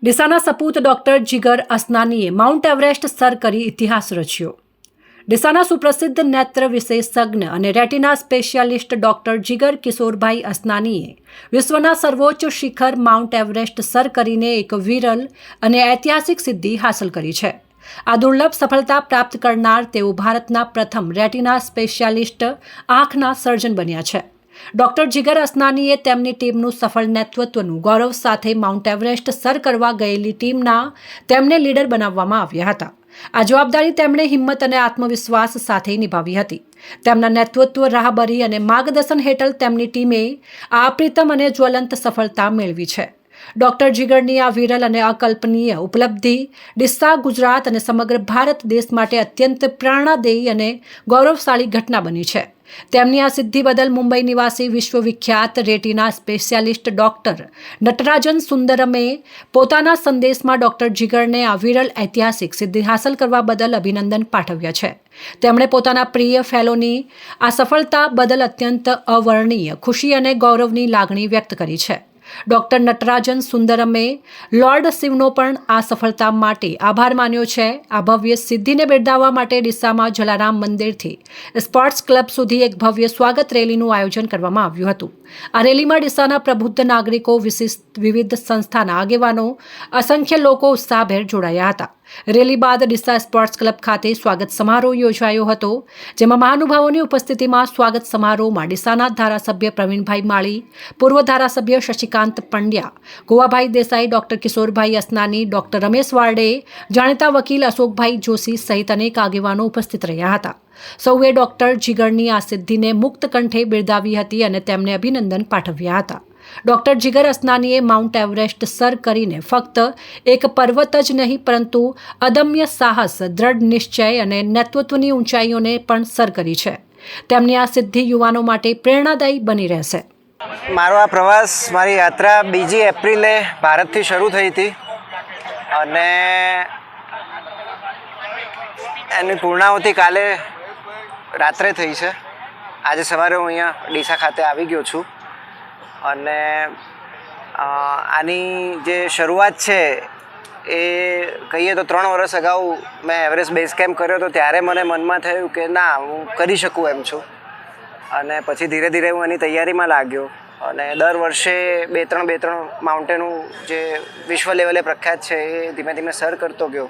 ડીસાના સપૂત doctor જીગર અસનાનીએ mount Everest sir કરી ઇતિહાસ રચ્યો। ડીસાના સુપ્રસિદ્ધ નેત્ર વિશેષજ્ઞ અને રેટિના સ્પેશિયાલિસ્ટ ડોક્ટર જીગર કિશોરભાઈ અસનાનીએ વિશ્વના સર્વોચ્ચ શિખર માઉન્ટ એવરેસ્ટ સર કરીને એક વિરલ અને ઐતિહાસિક સિદ્ધિ હાંસલ કરી છે। આ દુર્લભ સફળતા પ્રાપ્ત કરનાર તેઓ ભારતના પ્રથમ રેટિના સ્પેશિયાલિસ્ટ આંખના સર્જન બન્યા છે। ડોક્ટર જીગર અસનાનીએ તેમની ટીમનું સફળ નેતૃત્વનું ગૌરવ સાથે માઉન્ટ એવરેસ્ટ સર કરવા ગયેલી ટીમના તેમને લીડર બનાવવામાં આવ્યા હતા। આ જવાબદારી તેમણે હિંમત અને આત્મવિશ્વાસ સાથે નિભાવી હતી। તેમના નેતૃત્વ રાહબરી અને માર્ગદર્શન હેઠળ તેમની ટીમે આ અપ્રિતમ અને જ્વલંત સફળતા મેળવી છે। ડોક્ટર જીગરની આ વિરલ અને અકલ્પનીય ઉપલબ્ધિ ડીસા, ગુજરાત અને સમગ્ર ભારત દેશ માટે અત્યંત પ્રેરણાદાયી અને ગૌરવશાળી ઘટના બની છે। તેમની આ સિદ્ધિ બદલ મુંબઈ નિવાસી વિશ્વવિખ્યાત રેટિના સ્પેશિયાલિસ્ટ ડોક્ટર નટરાજન સુંદરમે પોતાના સંદેશમાં ડોક્ટર જીગરને આ વિરલ ઐતિહાસિક સિદ્ધિ હાંસલ કરવા બદલ અભિનંદન પાઠવ્યા છે। તેમણે પોતાના પ્રિય ફેલોની આ સફળતા બદલ અત્યંત અવર્ણનીય ખુશી અને ગૌરવની લાગણી વ્યક્ત કરી છે। ડોક્ટર નટરાજન સુંદરમે લોર્ડ શિવનો પણ આ સફળતા માટે આભાર માન્યો છે। આ ભવ્ય સિદ્ધિને બિરદાવવા માટે ડીસામાં જલારામ મંદિરથી સ્પોર્ટ્સ ક્લબ સુધી એક ભવ્ય સ્વાગત રેલીનું આયોજન કરવામાં આવ્યું હતું। આ રેલીમાં ડીસાના પ્રબુદ્ધ નાગરિકો, વિવિધ સંસ્થાના આગેવાનો, અસંખ્ય લોકો ઉત્સાહભેર જોડાયા હતા। રેલી બાદ ડીસા સ્પોર્ટ્સ ક્લબ ખાતે સ્વાગત સમારોહ યોજાયો હતો, જેમાં મહાનુભાવોની ઉપસ્થિતિમાં સ્વાગત સમારોહમાં ડીસાના ધારાસભ્ય પ્રવીણભાઈ માળી, પૂર્વ ધારાસભ્ય શશિકાંત પંડ્યા, ગોવાભાઈ દેસાઈ, ડોક્ટર કિશોરભાઈ અસનાની, ડોક્ટર રમેશ વારડે, જાણીતા વકીલ અશોકભાઈ જોશી સહિત અનેક આગેવાનો ઉપસ્થિત રહ્યા હતા। સૌએ ડોક્ટર જીગરની આ સિદ્ધિને મુક્ત કંઠે બિરદાવી હતી અને તેમને અભિનંદન પાઠવ્યા હતા। ડોક્ટર જીગર અસનાનીએ માઉન્ટ એવરેસ્ટ સર કરીને ફક્ત એક પર્વત જ નહીં પરંતુ અદમ્ય સાહસ, દ્રઢ નિશ્ચય અને નેતૃત્વની ઊંચાઈઓને પણ સર કરી છે। તેમની આ સિદ્ધિ યુવાનો માટે પ્રેરણાદાયી બની રહેશે। મારો આ પ્રવાસ, મારી યાત્રા 2 એપ્રિલે ભારતથી શરૂ થઈ હતી અને એની પૂર્ણાહુતિ કાલે રાત્રે થઈ છે। આજે સવારે હું અહીંયા ડીસા ખાતે આવી ગયો છું અને આની જે શરૂઆત છે એ કહીએ તો 3 વર્ષ અગાઉ મેં એવરેસ્ટ બેઝ કેમ્પ કર્યો હતો। ત્યારે મને મનમાં થયું કે ના, હું કરી શકું એમ છું અને પછી ધીરે ધીરે હું એની તૈયારીમાં લાગ્યો અને દર વર્ષે 2-3 માઉન્ટેનું જે વિશ્વ લેવલે પ્રખ્યાત છે એ ધીમે ધીમે સર કરતો ગયો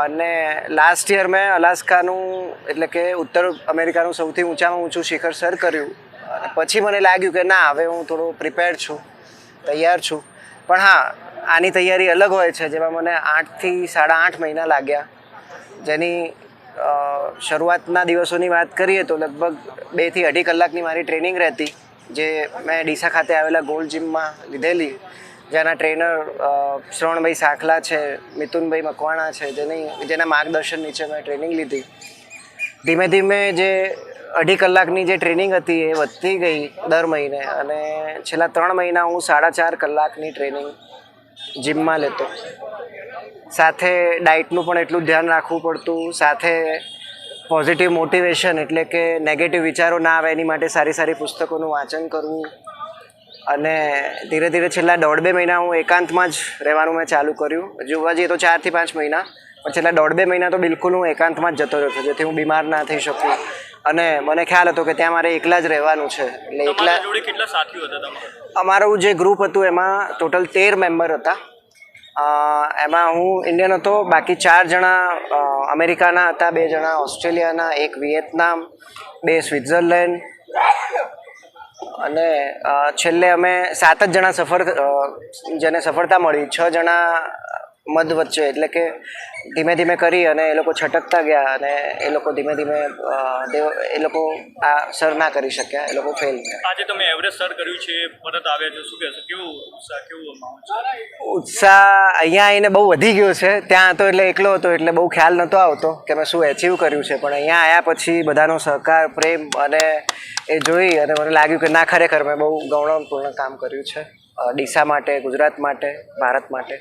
અને લાસ્ટ યર મેં અલાસ્કાનું એટલે કે ઉત્તર અમેરિકાનું સૌથી ઊંચામાં ઊંચું શિખર સર કર્યું અને પછી મને લાગ્યું કે ના, હવે હું થોડો પ્રિપેર્ડ છું, તૈયાર છું। પણ હા, આની તૈયારી અલગ હોય છે, જેમાં મને 8 થી 8.5 મહિના લાગ્યા, જેની શરૂઆતના દિવસોની વાત કરીએ તો લગભગ 2 થી 2.5 કલાકની મારી ટ્રેનિંગ રહેતી, જે મેં ડીસા ખાતે આવેલા ગોલ્ડ જીમમાં લીધેલી, જેના ટ્રેનર શ્રવણભાઈ સાખલા છે, મિથુનભાઈ મકવાણા છે, જેના માર્ગદર્શન નીચે મેં ટ્રેનિંગ લીધી। ધીમે ધીમે જે 2.5 કલાકની જે ટ્રેનિંગ હતી એ વધતી ગઈ દર મહિને અને છેલ્લા 3 મહિના હું 4.5 કલાકની ટ્રેનિંગ જીમમાં લેતો। સાથે ડાયટનું પણ એટલું ધ્યાન રાખવું પડતું, સાથે પોઝિટિવ મોટિવેશન એટલે કે નેગેટિવ વિચારો ના આવે એની માટે સારી સારી પુસ્તકોનું વાંચન કરવું અને ધીરે ધીરે છેલ્લા 1.5-2 મહિના હું એકાંતમાં જ રહેવાનું મેં ચાલુ કર્યું। જોવા જઈએ તો 4 થી 5 મહિના, પણ છેલ્લા 1.5-2 મહિના તો બિલકુલ હું એકાંતમાં જ જતો રહ્યો હતો, જેથી હું બીમાર ના થઈ શકું અને મને ખ્યાલ હતો કે ત્યાં મારે એકલા જ રહેવાનું છે। એટલે એકલા જોડે કેટલા સાથીઓ હતા તમારા? અમારું જે ગ્રુપ હતું એમાં ટોટલ 13 મેમ્બર હતા। એમાં હું ઇન્ડિયન હતો, બાકી 4 જણા અમેરિકાના હતા, 2 જણા ઓસ્ટ્રેલિયાના, 1 વિયેતનામ, 2 સ્વિટ્ઝરલેન્ડ અને છેલ્લે અમે 7 જ જણા જેને સફળતા મળી। 6 જણા મધ વચ્ચે એટલે કે ધીમે ધીમે કરી અને એ લોકો છટકતા ગયા અને એ લોકો ધીમે ધીમે એ લોકો આ સર ના કરી શક્યા, એ લોકો ફેલ થયા। આજે તમે એવરેસ્ટ સર કર્યું છે, પરત આવ્યા છો, શું કહેશો? કેવું માહોલ છે? ઉત્સાહ અહીંયા આવીને બહુ વધી ગયો છે। ત્યાં હતો એટલે એકલો હતો એટલે બહુ ખ્યાલ નહોતો આવતો કે મેં શું એચીવ કર્યું છે, પણ અહીંયા આવ્યા પછી બધાનો સહકાર, પ્રેમ અને એ જોઈ અને મને લાગ્યું કે ના, ખરેખર મેં બહુ ગૌરવપૂર્ણ કામ કર્યું છે ડીસા માટે, ગુજરાત માટે, ભારત માટે।